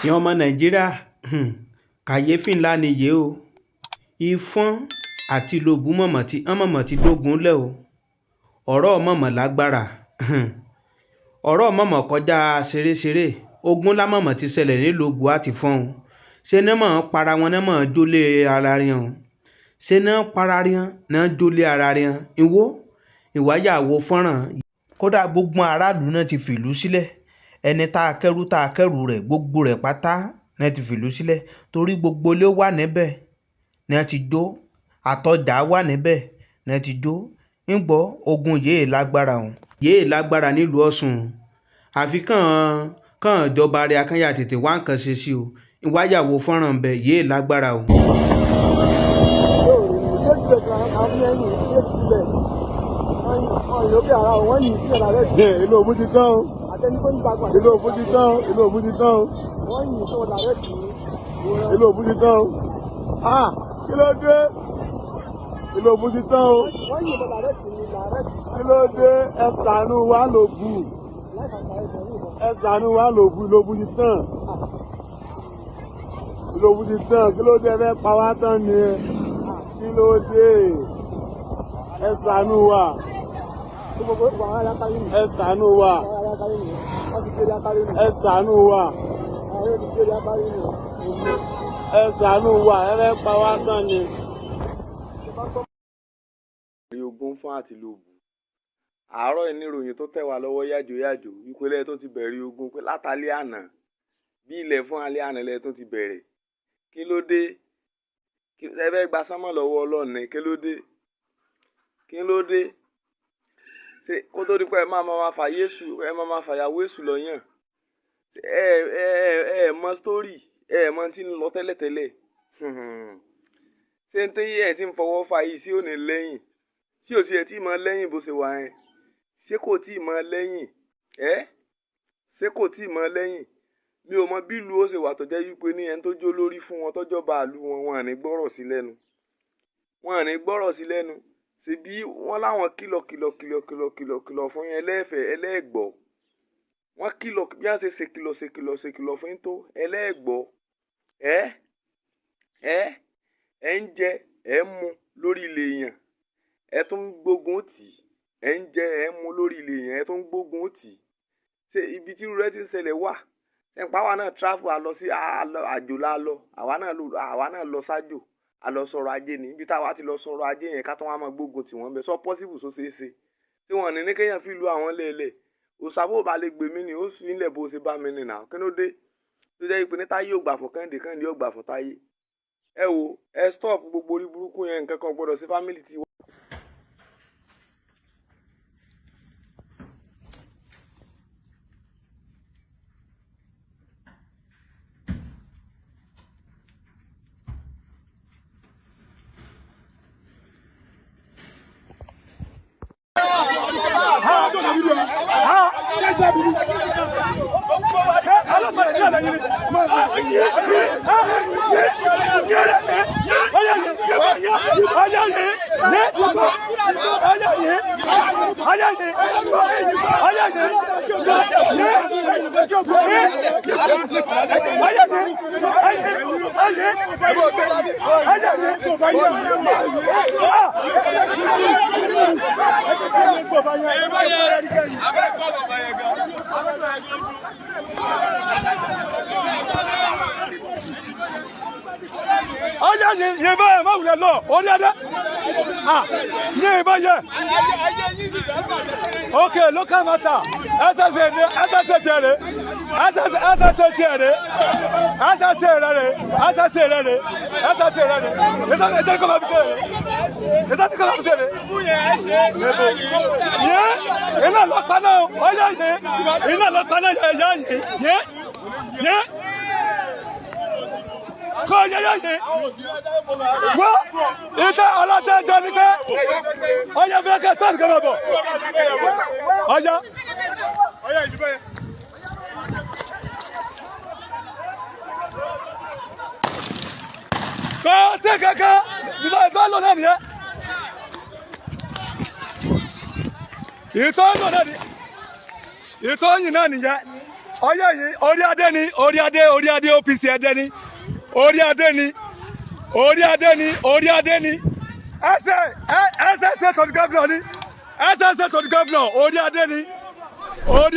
ìyẹn ọmọ nàìjíríà kàyéfì ńlá nìyí o. Ifọ́n àti lòbù mọ̀mọ̀ ti dógun lẹ̀ o. ọ̀rọ̀ mọ̀mọ̀ lágbára ọ̀rọ̀ mọ̀mọ̀ kọjá ṣeréṣeré. Ogun lámọ̀mọ̀ ti ṣẹlẹ̀ nílòbù àti fọ́n o. Ṣé ní mọ̀ para wọn ní mọ̀ jólé ara rẹ̀ o. Ṣé ní para rẹ̀ ní jólé ara rẹ̀ ìwọ ìwáyàwó fọ́nrán. Kódà gbogbo aráàlú náà ti fìlú sílẹ̀. Ẹni tá a kẹ́rù rẹ̀ gbogbo rẹ̀ pátá náà ti fìlú sílẹ̀ torí gbogbo ilé wà níbẹ̀ náà ti jó. Àtọjà wà níbẹ̀ náà ti jó. ń gbọ́ ogun yéé lágbára o. Yéé lágbára nílùú Ọ̀ṣun. Àfi kàn ìjọba rẹ̀ akányà tètè wá nǹkan ṣe sí o. Ìwáyàwó fọ́nrán bẹ̀ yéé lágbára o. Ìlú Òbú ti tán o. Ìlú Òbú ti tán o. Ìlú Òbú ti tán o. Ìlú Òbú ti tán o. Kí ló dé? Ìlú Òbú ti tán o. Kí ló dé? Ẹ ṣàánú wa l'Òbú. Ẹ ṣàánú wa l'Òbú. Ìlú Òbú ti tán. Ìlú Òbú ti tán. Kí ló dé? Ẹ fẹ́ pa wá tán ni ẹ. Kí ló dé? Ẹ ṣàánú wa. Ẹ ṣàánú wa. Ẹ ṣàánú wa. Ẹ ṣàánú wa. Ẹ fẹ́ pa wá tán ni. Ogun fún àti lòbù. Àárọ̀ ìníròyìn tó tẹ̀ wá lọ́wọ́ yàjòyàjò ìpínlẹ̀ tó ti bẹ̀rẹ̀ ogun pé látàlẹ́ àná bí ilẹ̀ fún alẹ́ àná ilẹ̀ tó ti bẹ̀rẹ̀. Kí ló dé? Ẹ fẹ́ gba sánmọ̀ lọ́wọ́ Ọlọ́run kí ló dé? Kí ló dé? Ṣé kó tó di pé ẹ máa fà Yésù ẹ máa fàyàwó Èṣù lọ́yàn? Ẹ mọ sítórì ẹ mọ tí ń lọ tẹ́lẹ̀tẹ́lẹ̀. Ṣé ń tẹ́yẹ ẹ ti ń fọwọ́ fà yìí sí òní lẹ́yìn? Tí ò sí ẹ tí mọ lẹ́yìn bó ṣe wà yẹn. Ṣé kò tí mọ lẹ́yìn? Ṣé kò tí mọ lẹ́yìn? Mi ò mọ bí ìlú ó ṣe wà tó jẹ́ wípé ní ẹni tó jó lórí fún wọn tọ́jọ́ bá ìlú wọn à ní gbọ́rọ̀ sí lẹ́nu. Wọn à ní gbọ́rọ̀ sí lẹ́nu. Ṣebí wọ́n láwọn kìlọ̀ fún yẹn lẹ́ẹ̀fẹ̀ ẹlẹ́ẹ̀gbọ́. Wọ́n kìlọ̀ bí wọ́n ṣe kìlọ̀ fún yín tó ẹlẹ́ẹ̀gbọ́. Ẹ ń jẹ ẹ ń mu lórí ilé èèyàn. Ẹ tún gbógun tì. Ẹ ń jẹ ẹ ń mu lórí ilé èèyàn. Ẹ tún gbógun tì. Ṣé ibi tí irú rẹ̀ ti ń ṣẹlẹ̀ wà? Ẹ̀pá wa náà travel a lọ sí àjò la lọ. Àwa náà lọ sájò. A lọ sọ̀rọ̀ ajé ni. Ibi táwa ti lọ sọ̀rọ̀ ajé yẹn ká tó wá máa gbógun tì wọ́n bẹ̀. Sọ possible so ṣeé ṣe. Tí wọ́n ní kéèyàn fi lu àwọn lẹ́lẹ̀. Òṣàbò bá lè gbé mi ni ó fi ilẹ̀ bó ṣe bá mi nìyà. Kí ló dé? Tó jẹ́ ìpè ní Táyé ò gbà fún Kẹ́hìndé Kẹ́hìndé ò gbà fún Táyé. Ẹ wo ẹ stop gbogbo orí burúkú yẹn nǹkan kan gbọ́dọ̀ sí family ti wá. Okay, local matter. Kọ́ yẹ́yẹ́ wọ́n ìtẹ́ ọlọ́tẹ́ jọ ní pé ọyá bí ẹkẹ́ tọ́nù kọ́ bọ̀ ọyá ìdúgbò yẹn. Kọ́ tí kẹ́kẹ́ ìbá lọ náà nìyẹn ìtọ́ lọ náà nìyẹn ìtọ́ yìí náà nìyẹn ọyẹ yìí orí adé ni orí adé OPC ẹdẹ ni orí adé ni ẹsẹ state governor ni ẹsẹ state governor orí adé ni orí.